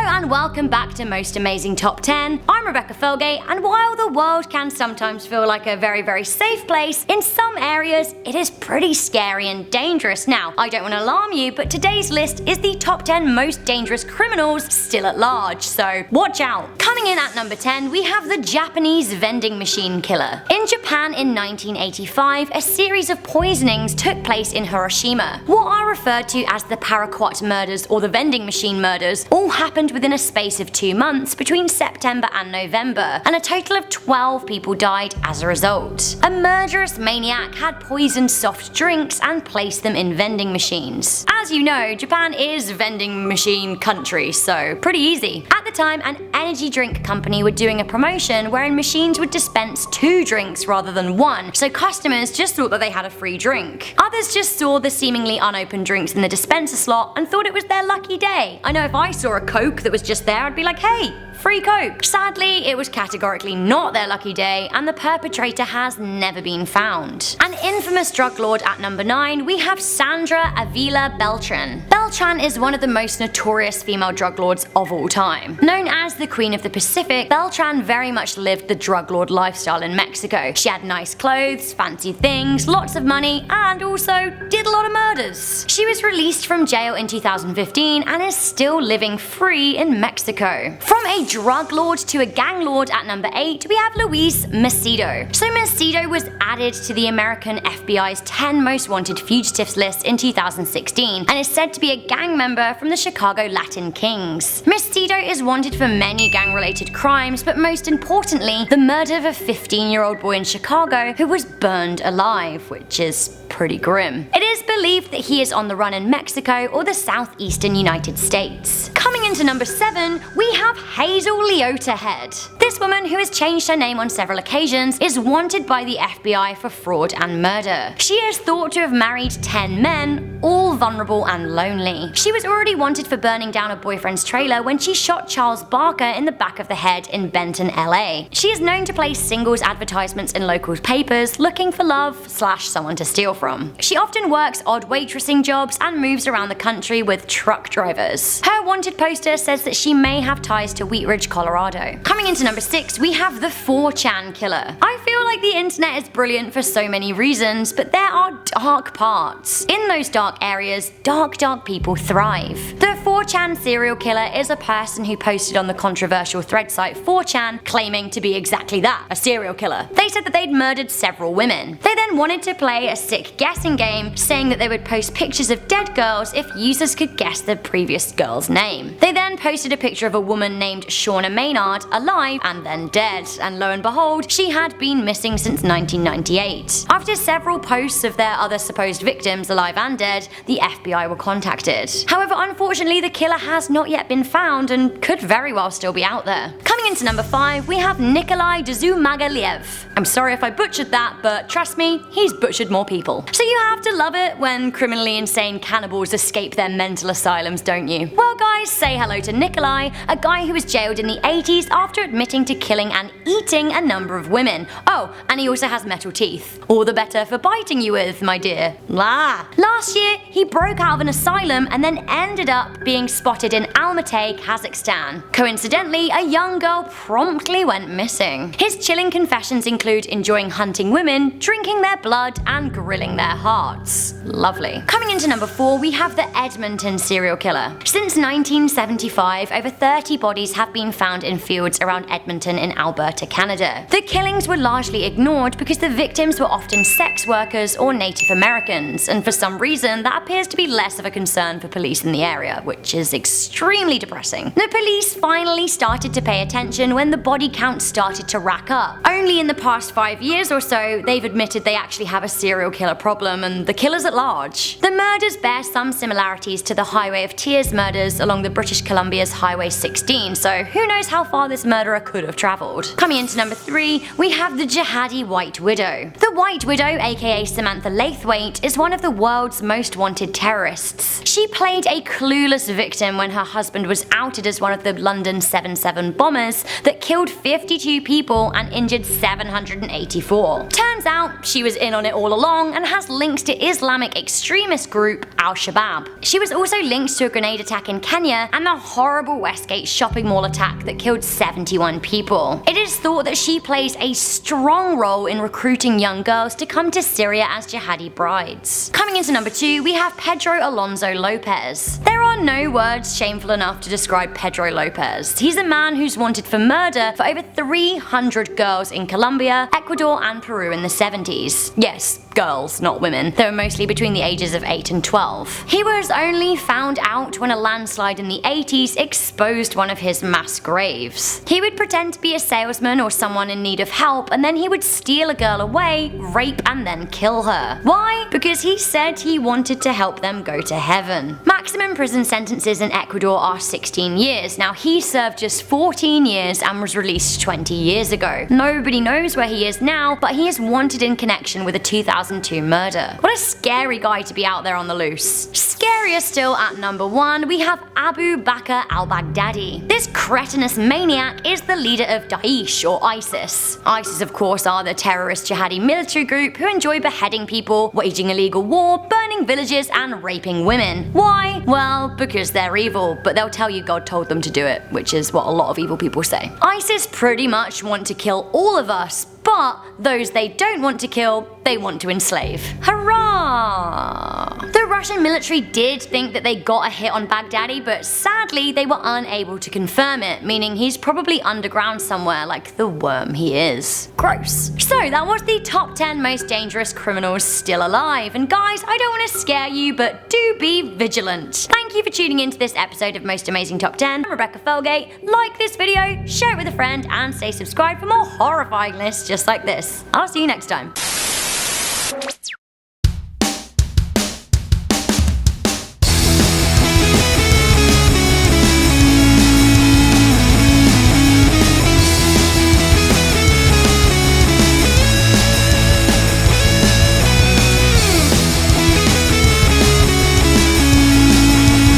and welcome back to Most Amazing Top 10. I'm Rebecca Felgate, and while the world can sometimes feel like a very safe place, in some areas it is pretty scary and dangerous. Now, I don't want to alarm you, but today's list is the top 10 most dangerous criminals still at large, so watch out. Coming in at number 10, we have the Japanese vending machine killer. In Japan in 1985, a series of poisonings took place in Hiroshima. What are referred to as the paraquat murders or the vending machine murders all happened within a space of 2 months between September and November, and a total of 12 people died as a result. A murderous maniac had poisoned soft drinks and placed them in vending machines. As you know, Japan is vending machine country, so pretty easy. At the time, an energy drink company were doing a promotion wherein machines would dispense 2 drinks rather than 1, so customers just thought that they had a free drink. Others just saw the seemingly unopened drinks in the dispenser slot and thought it was their lucky day. I know if I saw a Coke that was just there, I'd be like, hey, free Coke. Sadly, it was categorically not their lucky day, and the perpetrator has never been found. An infamous drug lord at number 9, we have Sandra Avila Beltran. Beltran is one of the most notorious female drug lords of all time. Known as the Queen of the Pacific, Beltran very much lived the drug lord lifestyle in Mexico. She had nice clothes, fancy things, lots of money, and also did a lot of murders. She was released from jail in 2015 and is still living free in Mexico. From a drug lord to a gang lord at number 8, we have Luis Macedo. So Macedo was added to the American FBI's 10 most wanted fugitives list in 2016 and is said to be a gang member from the Chicago Latin Kings. Macedo is wanted for many gang-related crimes, but most importantly, the murder of a 15-year-old boy in Chicago who was burned alive, which is pretty grim. It is believed that he is on the run in Mexico or the southeastern United States. Coming into number 7, we have Hazel Leota Head. This woman, who has changed her name on several occasions, is wanted by the FBI for fraud and murder. She is thought to have married 10 men, all vulnerable and lonely. She was already wanted for burning down a boyfriend's trailer when she shot Charles Barker in the back of the head in Benton, LA. She is known to place singles advertisements in local papers looking for love / someone to steal from. She often works odd waitressing jobs and moves around the country with truck drivers. Her wanted poster says that she may have ties to Wheat Ridge, Colorado. Coming into number 6, we have the 4chan killer. I feel like the internet is brilliant for so many reasons, but there are dark parts. In those dark areas, dark people thrive. The 4chan serial killer is a person who posted on the controversial thread site 4chan claiming to be exactly that, a serial killer. They said that they'd murdered several women. They then wanted to play a sick guessing game, saying that they would post pictures of dead girls if users could guess the previous girl's name. They then posted a picture of a woman named Shauna Maynard alive and then dead, and lo and behold, she had been missing since 1998. After several posts of their other supposed victims alive and dead, the FBI were contacted. However, unfortunately, the killer has not yet been found and could very well still be out there. Coming into number 5, we have Nikolai Dzhumagaliev. I'm sorry if I butchered that, but trust me, he's butchered more people. So you have to love it when criminally insane cannibals escape their mental asylums, don't you? Well guys, say hello to Nikolai, a guy who was jailed in the 80s after admitting to killing and eating a number of women. Oh, and he also has metal teeth. All the better for biting you with, my dear. Last year, he broke out of an asylum and then ended up being spotted in Almaty, Kazakhstan. Coincidentally, a young girl promptly went missing. His chilling confessions include enjoying hunting women, drinking their blood, and grilling their hearts. Lovely. Coming into number 4, we have the Edmonton serial killer. Since 1975, over 30 bodies have been found in fields around Edmonton in Alberta, Canada. The killings were largely ignored because the victims were often sex workers or Native Americans, and for some reason that appears to be less of a concern for police in the area, which is extremely depressing. The police finally started to pay attention when the body count started to rack up. Only in the past 5 years or so, they've admitted they actually have a serial killer problem and the killers at large. The murders bear some similarities to the Highway of Tears murders along the British Columbia's Highway 16, so who knows how far this murderer could have travelled. Coming into number 3, we have the Jihadi White Widow. The White Widow, aka Samantha Laithwaite, is one of the world's most wanted terrorists. She played a clueless victim when her husband was outed as one of the London 7/7 bombers extremists that killed 52 people and injured 784. Turns out she was in on it all along and has links to Islamic extremist group al-Shabaab. She was also linked to a grenade attack in Kenya and the horrible Westgate shopping mall attack that killed 71 people. It is thought that she plays a strong role in recruiting young girls to come to Syria as jihadi brides. Coming into number 2, we have Pedro Alonzo Lopez. There are no words shameful enough to describe Pedro Lopez. He's a man who's wanted for murder for over 300 girls in Colombia, Ecuador and Peru in the 70s. Yes, girls, not women. They were mostly between the ages of 8 and 12. He was only found out when a landslide in the 80s exposed one of his mass graves. He would pretend to be a salesman or someone in need of help, and then he would steal a girl away, rape and then kill her. Why? Because he said he wanted to help them go to heaven. Maximum prison sentences in Ecuador are 16 years. Now he served just 14 years and was released 20 years ago. Nobody knows where he is now, but he is wanted in connection with a 2002 murder. What a scary guy to be out there on the loose. Scarier still, at number 1, we have Abu Bakr al-Baghdadi. This cretinous maniac is the leader of Daesh or ISIS. ISIS of course are the terrorist jihadi military group who enjoy beheading people, waging illegal war, burning villages and raping women. Why? Well, because they're evil, but they'll tell you God told them to do it, which is what a lot of evil people say. ISIS pretty much want to kill all of us, but those they don't want to kill, they want to enslave. Hurrah! The Russian military did think that they got a hit on Baghdadi, but sadly they were unable to confirm it, meaning he's probably underground somewhere like the worm he is. Gross. So that was the top 10 most dangerous criminals still alive, and guys, I don't want to scare you, but do be vigilant. Thank you for tuning into this episode of Most Amazing Top 10. I'm Rebecca Felgate. Like this video, share it with a friend, and stay subscribed for more horrifying lists just like this. I'll see you next time.